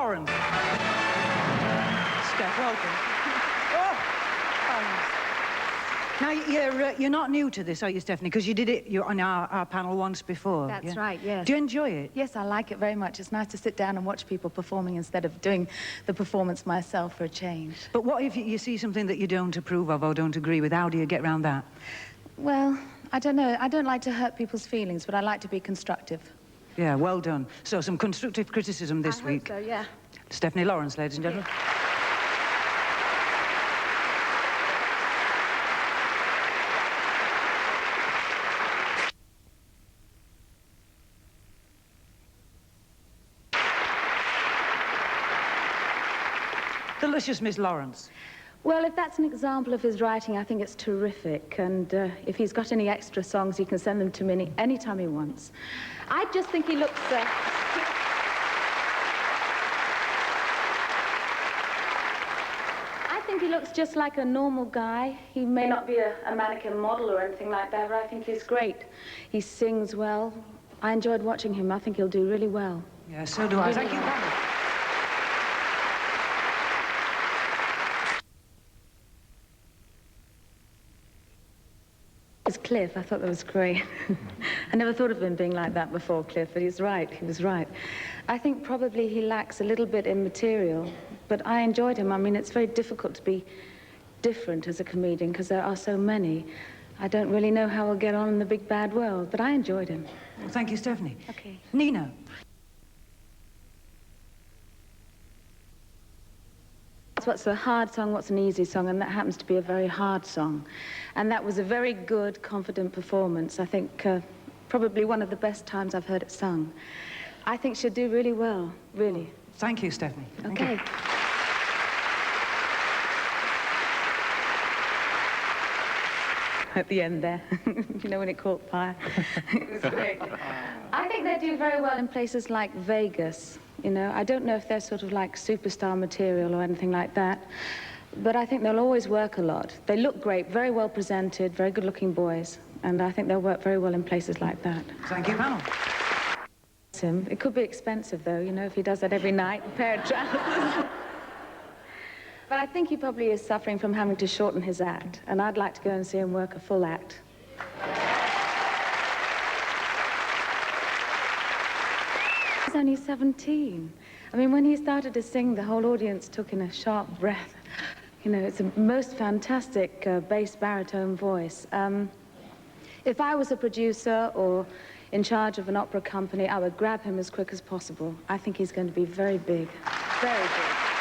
Lawrence. Steph, welcome. Oh, thanks. Now, you're not new to this, are you, Stephanie? Because you did it on our panel once before. That's right, yes. Do you enjoy it? Yes, I like it very much. It's nice to sit down and watch people performing instead of doing the performance myself for a change. But what if you see something that you don't approve of or don't agree with? How do you get around that? Well, I don't know. I don't like to hurt people's feelings, but I like to be constructive. Yeah, well done. So, some constructive criticism this week. I hope so, yeah. Stephanie Lawrence, ladies and gentlemen. Delicious, Miss Lawrence. Well, if that's an example of his writing, I think it's terrific. And if he's got any extra songs, he can send them to me any time he wants. I just think he looks... I think he looks just like a normal guy. He may not be a mannequin model or anything like that, but I think he's great. He sings well. I enjoyed watching him. I think he'll do really well. Yeah, so do I. Thank you, Pamela. It's Cliff. I thought that was great. I never thought of him being like that before, Cliff, but he's right. He was right. I think probably he lacks a little bit in material, but I enjoyed him. I mean, it's very difficult to be different as a comedian because there are so many. I don't really know how we'll get on in the big bad world, but I enjoyed him. Well, thank you, Stephanie. Okay. Nina. What's a hard song, what's an easy song, and that happens to be a very hard song. And that was a very good, confident performance. I think probably one of the best times I've heard it sung. I think she'll do really well, really. Thank you, Stephanie. Thank Okay. you. At the end there, you know, when it caught fire. It was great. I think they do very well in places like Vegas. You know, I don't know if they're sort of like superstar material or anything like that, but I think they'll always work a lot. They look great, very well presented, very good-looking boys, and I think they'll work very well in places like that. Thank you, panel. It could be expensive, though, you know, if he does that every night, a pair of trousers. But I think he probably is suffering from having to shorten his act, and I'd like to go and see him work a full act. He's only 17. I mean, when he started to sing, the whole audience took in a sharp breath. You know, it's a most fantastic bass baritone voice. If I was a producer or in charge of an opera company, I would grab him as quick as possible. I think he's going to be very big, very big.